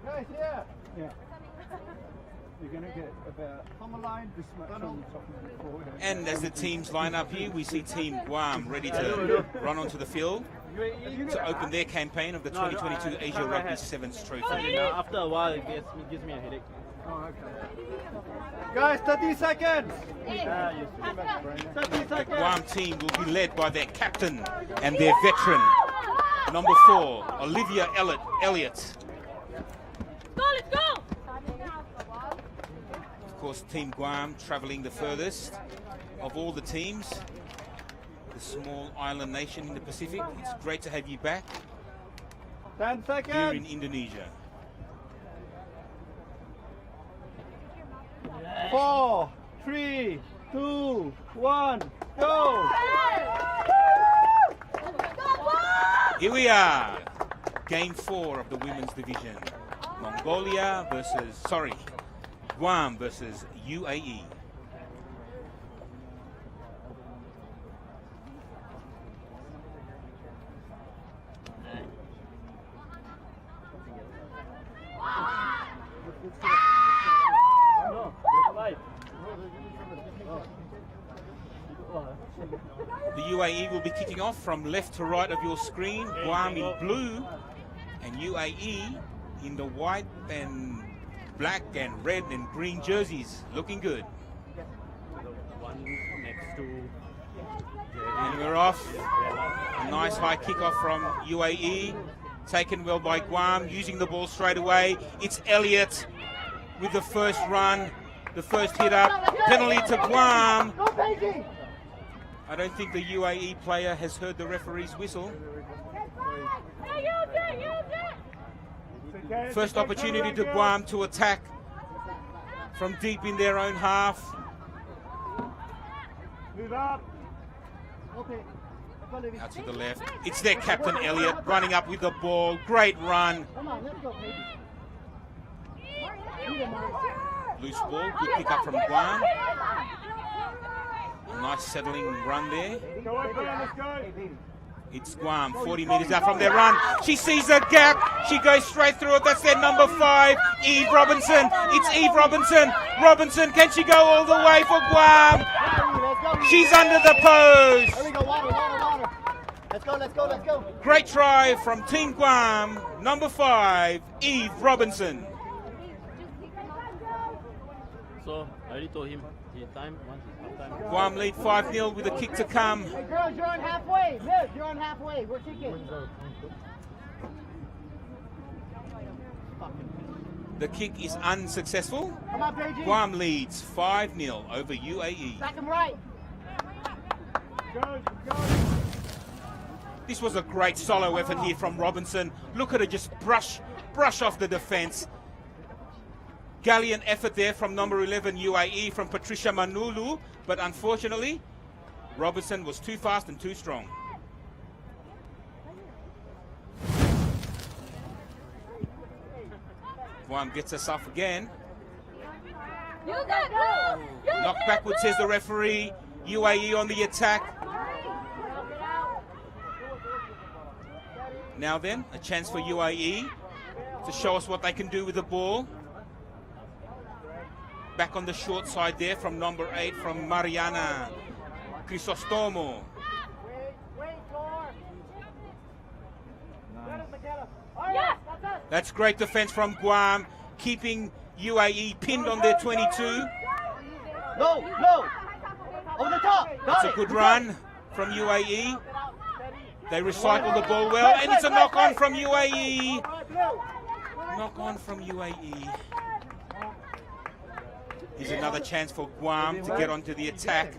Guys, yeah. Yeah. You're going to get about on the line this much on the top of the forehead. And as the teams line up here, we see Team Guam ready to run onto the field to open their campaign of the 2022 Asia Rugby Sevens Trophy. After a while, it gives me a headache. Oh, okay. Guys, 30 seconds! 30 The seconds! Guam team will be led by their captain and their veteran, number 4, Olivia Elliott. Go, let's go! Of course, Team Guam traveling the furthest of all the teams. The small island nation in the Pacific. It's great to have you back 10 seconds! here in Indonesia. 4, 3, 2, 1, go! Here we are, Game 4 of the women's division. Guam versus UAE. The UAE will be kicking off from left to right of your screen. Guam in blue and UAE in the white and black and red and green jerseys. Looking good. And we're off. A nice high kickoff from UAE. Taken well by Guam, using the ball straight away. It's Elliott with the first run, the first hit up. Penalty to Guam. I don't think the UAE player has heard the referee's whistle. First opportunity to Guam to attack from deep in their own half. Out to the left. It's their captain, Elliott, running up with the ball. Great run. Loose ball. Good pick up from Guam. A nice settling run there. It's Guam, 40 meters out from their run. She sees a gap. She goes straight through it. That's their number 5, Eve Robinson. It's Eve Robinson. Robinson, can she go all the way for Guam? She's under the post. There we go, water. Let's go. Great try from Team Guam, number 5, Eve Robinson. So, I already told him, time, once it's half time. Guam lead 5-0 with a kick to come. Hey girls, you're on halfway. Liz, you're on halfway. We're kicking. The kick is unsuccessful. Come on, Paige. Guam leads 5-0 over UAE. Back him right. This was a great solo effort here from Robinson. Look at her just brush off the defense. Gallant effort there from number 11 UAE from Patricia Manulu, but unfortunately, Robinson was too fast and too strong. Guam gets us off again. Knocked backwards, says the referee. UAE on the attack. Now then, a chance for UAE to show us what they can do with the ball. Back on the short side there from number 8 from Mariana Crisostomo. That's great defense from Guam, keeping UAE pinned on their 22. No. Over the top. That's a good run from UAE. They recycle the ball well, and it's a knock-on from UAE. Knock-on from UAE. Here's another chance for Guam to get onto the attack.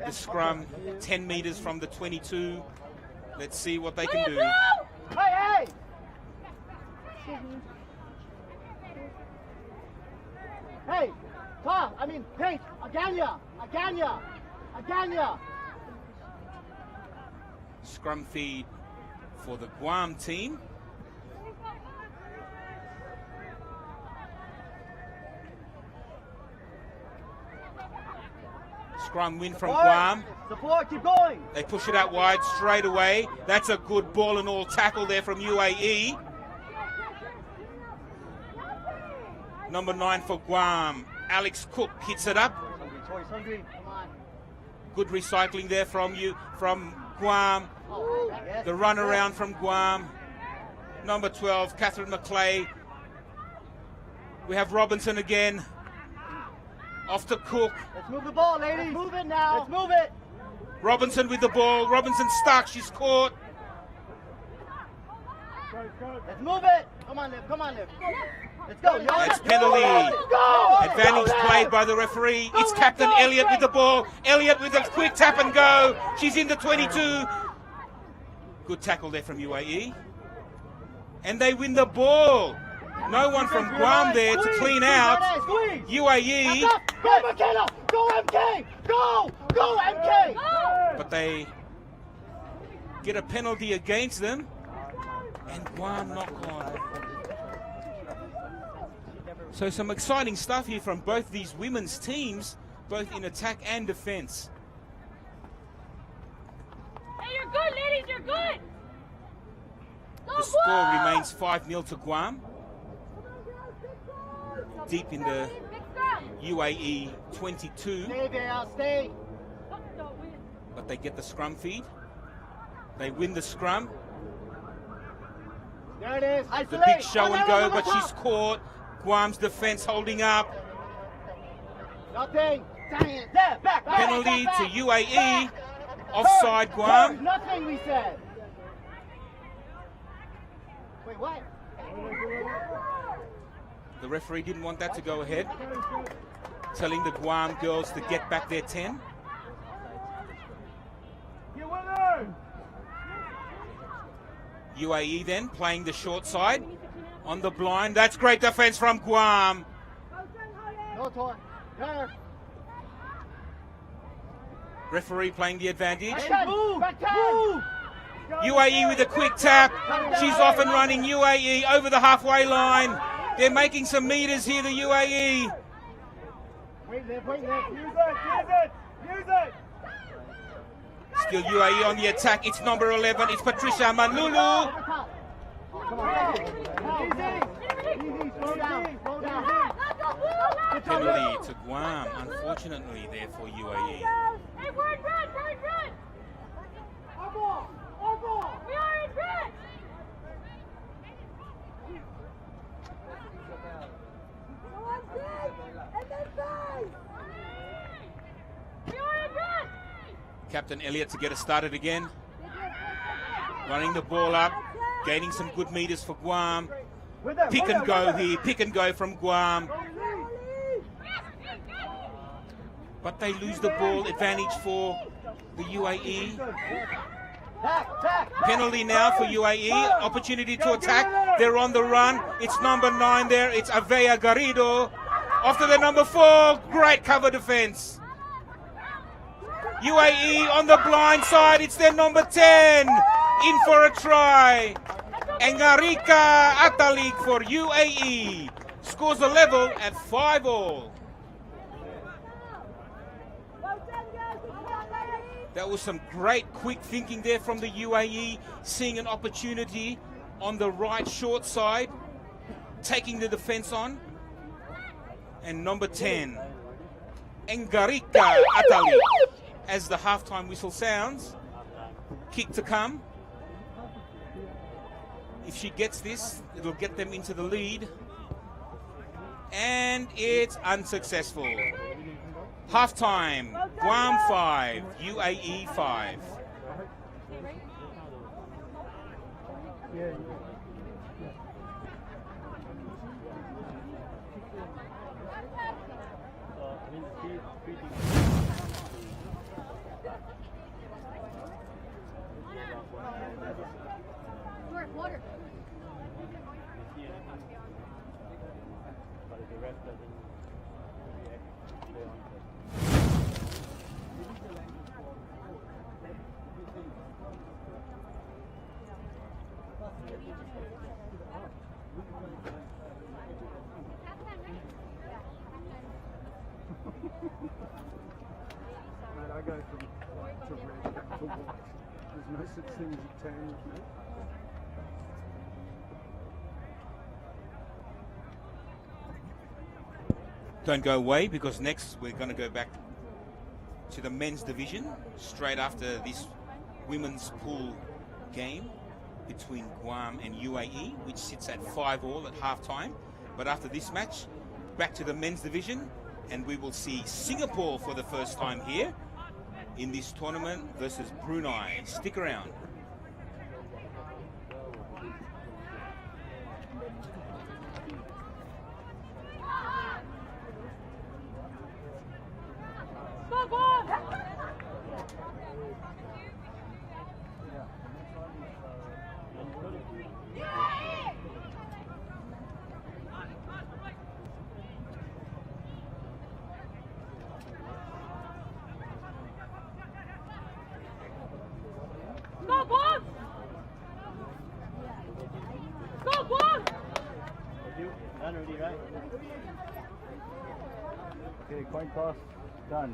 The scrum, 10 meters from the 22. Let's see what they can do. Hey! Hey, Tom, Paige, Aganya. Scrum feed for the Guam team. scrum win from Guam. Support, keep going. They push it out wide straight away. That's a good ball and all tackle there from UAE. Number 9 for Guam, Alex Cook hits it up. Good recycling there from Guam. The run around from Guam. Number 12, Catherine McClay. We have Robinson again. Off to Cook. Let's move the ball, ladies. Let's move it now. Let's move it. Robinson with the ball. Robinson stuck. She's caught. Let's move it. Come on, Liv. Come on, Liv. Let's go. It's penalty. Advantage played by the referee. It's Captain Elliott with the ball. Elliott with a quick tap and go. She's in the 22. Good tackle there from UAE. And they win the ball. No one from Guam there to clean out. UAE. Go, McKenna. Go, MK. Go. Go, MK. But they get a penalty against them. And Guam knock on. So some exciting stuff here from both these women's teams, both in attack and defense. Hey, you're good, ladies, you're good. Go, The score Guam! remains 5-0 to Guam. Deep in the UAE 22. Stay there, stay. But they get the scrum feed. They win the scrum. There it is. The Isolate. big show and go, but she's caught. Guam's defense holding up. Nothing. Dang it. There, back. Penalty back, to back. UAE. Back. Offside Turn. Guam. Nothing, we said. Wait, what? The referee didn't want that to go ahead. Telling the Guam girls to get back their 10. UAE then playing the short side on the blind. That's great defense from Guam. No toy. There. Referee playing the advantage. Back 10. Move. Back 10. Move. UAE with a quick tap. She's off and running. UAE over the halfway line. They're making some meters here, the UAE. Wait, Liv, wait, Liv. Use it. Still UAE on the attack. It's number 11. It's Patricia Manlulu. Come on. Easy. Slow down. Penalty to Guam, unfortunately, there for UAE. Hey, we're in red, We are in red. We are in red. Captain Elliott to get us started again. Running the ball up, gaining some good meters for Guam. Pick and go here, pick and go from Guam. But they lose the ball, advantage for the UAE. Penalty now for UAE, opportunity to attack. They're on the run. It's number 9 there, it's Avea Garrido. After the number 4, great cover defense. UAE on the blind side, it's their number 10. In for a try. Engarika Atalik for UAE. Scores a level at 5-all. That was some great quick thinking there from the UAE, seeing an opportunity on the right short side, taking the defense on. And number 10, Engarika Atali. As the halftime whistle sounds, kick to come. If she gets this, it'll get them into the lead. And it's unsuccessful. Halftime, Guam 5, UAE 5. Water. I go from to red to white. There's no such thing as a tan with me. Don't go away, because next we're going to go back to the men's division straight after this women's pool game between Guam and UAE, which sits at 5-all at halftime. But after this match, back to the men's division, and we will see Singapore for the first time here in this tournament versus Brunei. Stick around. Go, go! Go, Guam! Go, Guam! You done already, right? Okay, coin toss, done.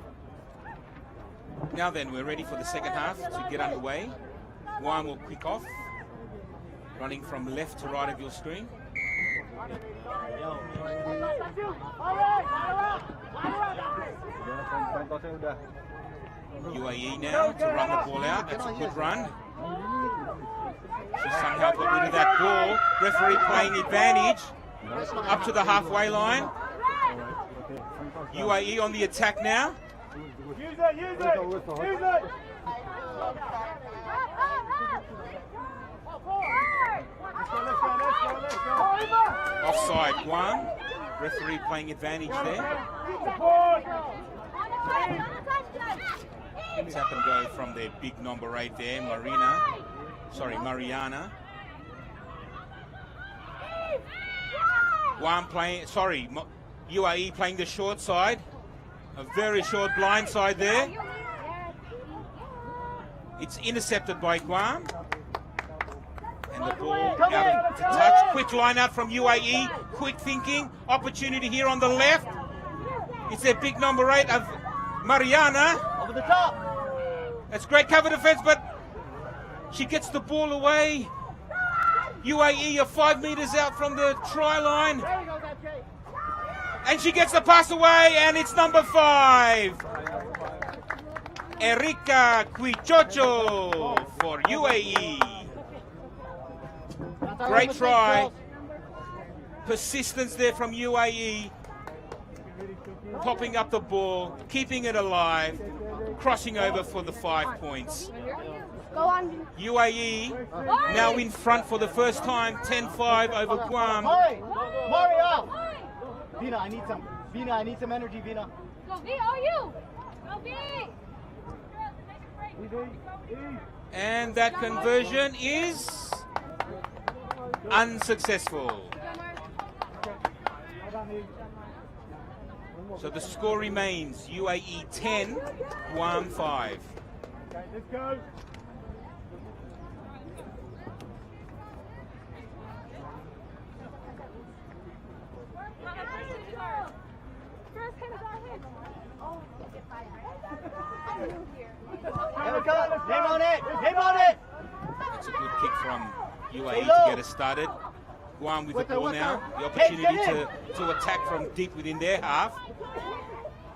Now then, we're ready for the second half to get underway. Guam will kick off, running from left to right of your screen. UAE now to run the ball out. That's a good run. She somehow got rid of that ball. Referee playing advantage up to the halfway line. UAE on the attack now. Use it, use it, use it! Offside Guam. Referee playing advantage there. Tap and go from their big number 8 there, Mariana. Guam playing, UAE playing the short side. A very short blind side there. It's intercepted by Guam. And the ball out to touch. Quick line out from UAE. Quick thinking. Opportunity here on the left. It's their big number 8 of Mariana. Over the top. That's great cover defense, but she gets the ball away. UAE are 5 meters out from the try line. There you go, that Jay. And she gets the pass away, and it's number 5. Erika Quichocho for UAE. Great try. Persistence there from UAE. Popping up the ball, keeping it alive, crossing over for the 5 points. Go on. UAE now in front for the first time, 10-5 over Guam. Mario! Vina, I need some energy, Vina. Go, V, oh, you! Go, V! And that conversion is unsuccessful. So the score remains UAE 10, Guam 5. Okay, let's go. Name on it! Name on it! That's a good kick from UAE to get us started. Guam with the ball now. The opportunity to attack from deep within their half.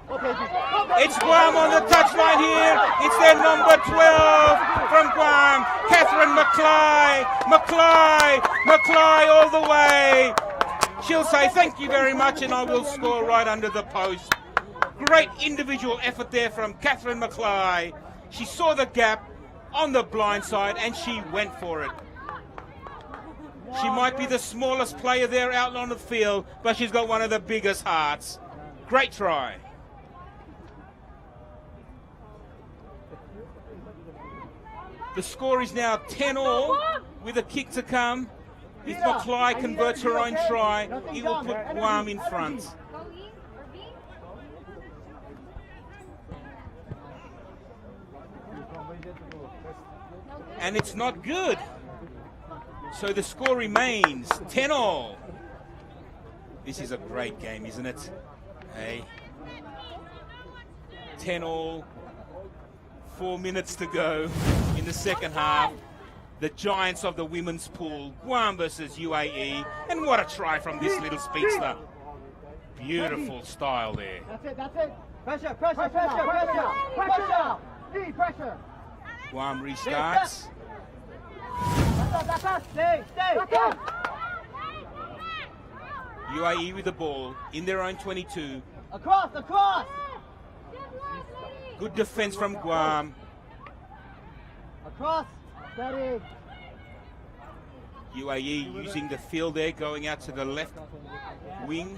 It's Guam on the touchline here. It's their number 12 from Guam. Catherine McCly all the way. She'll say thank you very much, and I will score right under the post. Great individual effort there from Catherine McCly. She saw the gap on the blind side and she went for it. She might be the smallest player there out on the field, but she's got one of the biggest hearts. Great try. The score is now 10-all with a kick to come. If McCly converts her own try, it will put Guam in front. And it's not good. So the score remains 10-all. This is a great game, isn't it? Hey. 10-all. 4 minutes to go in the second half. The giants of the women's pool, Guam versus UAE. And what a try from this little speedster. Beautiful style there. That's it, that's it. Pressure, pressure, pressure, pressure, pressure. Speed, pressure. Guam restarts. That's us. Stay, stay. UAE with the ball in their own 22. Across, across. Good defense from Guam. Across. Steady. UAE using the field there, going out to the left wing.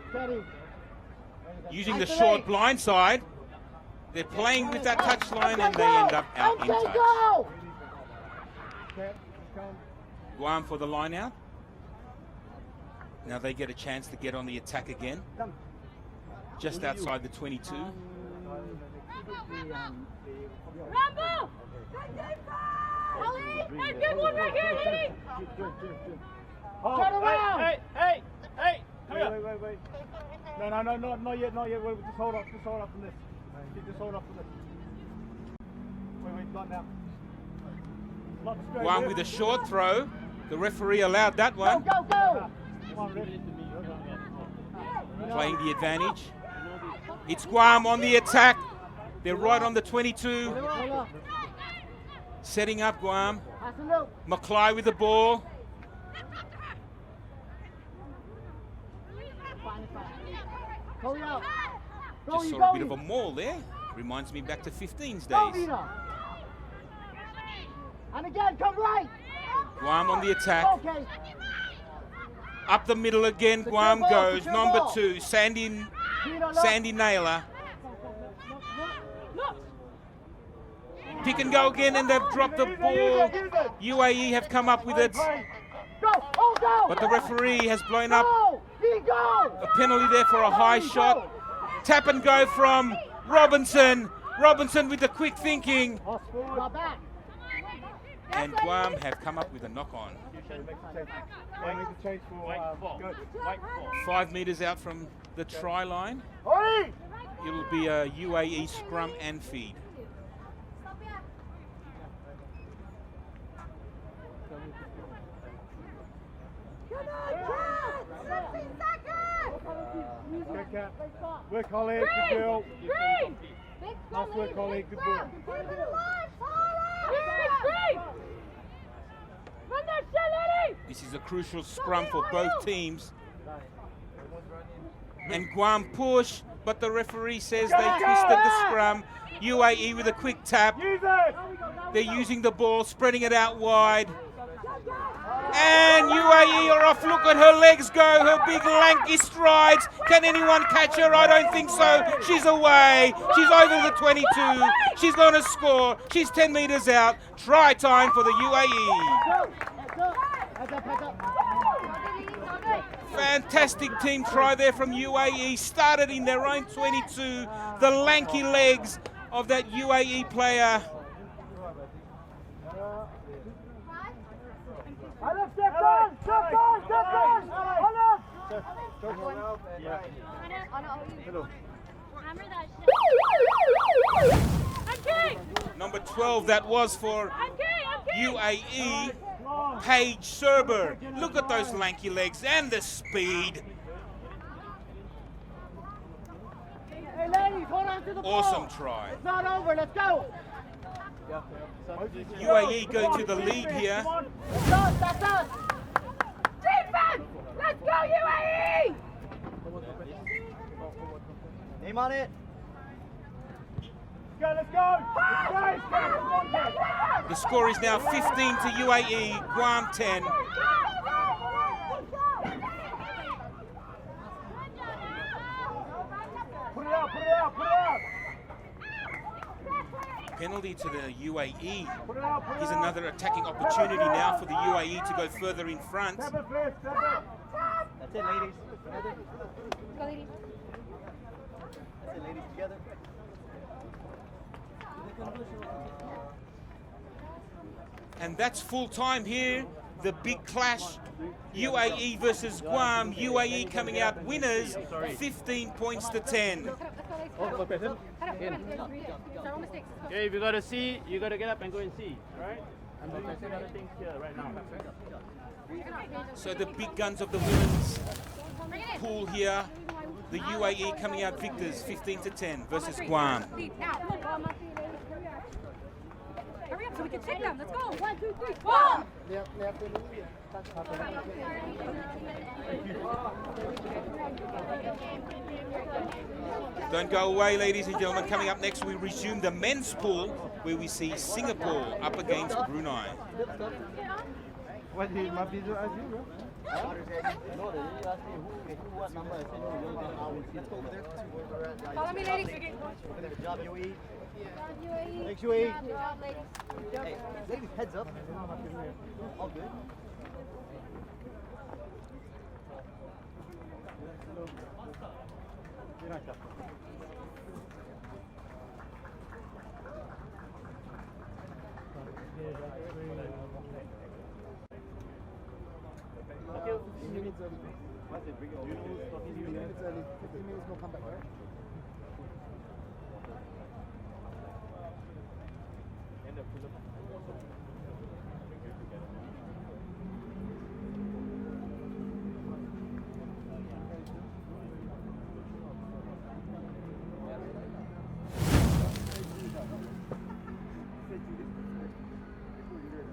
Steady. Using the short blind side. They're playing with that touchline and they end up out in touch. Guam for the line out. Now they get a chance to get on the attack again. Just outside the 22. Rambo! Hey, good one right here, Lily! Turn around! Hey! Wait. No, not yet. Wait, just hold up on this. Just hold up on this. Wait, not now. Guam with a short throw. The referee allowed that one. Go! Playing the advantage. It's Guam on the attack. They're right on the 22. Setting up Guam. McCly with the ball. Just saw a bit of a maul there. Reminds me back to 15's days. And again, come right. Guam on the attack. Okay. Up the middle again, Guam goes. Number 2, Sandy Naylor. Pick and go again, and they've dropped the ball. UAE have come up with it. But the referee has blown up a penalty there for a high shot. Tap and go from Robinson. Robinson with the quick thinking. And Guam have come up with a knock-on. 5 meters out from the try line. It'll be a UAE scrum and feed. Work, Holly, good girl. Nice work, Holly, good work. This is a crucial scrum for both teams. And Guam push, but the referee says they twisted the scrum. UAE with a quick tap. They're using the ball, spreading it out wide. And UAE are off. Look at her legs go, her big lanky strides. Can anyone catch her? I don't think so. She's away. She's over the 22. She's going to score. She's 10 meters out. Try time for the UAE. Fantastic team try there from UAE. Started in their own 22. The lanky legs of that UAE player. Number 12, that was for UAE, Paige Serber. Look at those lanky legs and the speed. Hey ladies, hold on to the ball. Awesome try. It's not over, let's go. UAE go to the lead here. That's us. Defense! Let's go, UAE! Name on it. Let's go! The score is now 15 to UAE, Guam 10. Put it out! Penalty to the UAE. Here's another attacking opportunity now for the UAE to go further in front. That's it, ladies. Together. Go, ladies. That's it, ladies, together. And that's full time here. the big clash. UAE versus Guam. UAE coming out winners, 15 points to 10. Okay, if you got to see, you got to get up and go and see, right? I'm doing some other things here right now. So the big guns of the women's pool here. The UAE coming out victors, 15 to 10 versus Guam. Hurry up so we can take them. Let's go. 1, 2, 3, go! Don't go away, ladies and gentlemen. Coming up next, we resume the men's pool, where we see Singapore up against Brunei. What did my video as you? No, they didn't ask me who, what number. I said, let's go over there. Follow me, ladies. Good job, UAE. Thanks, UAE. Hey, ladies, heads up. All good. Minutes early. 15 minutes, we'll come back, right?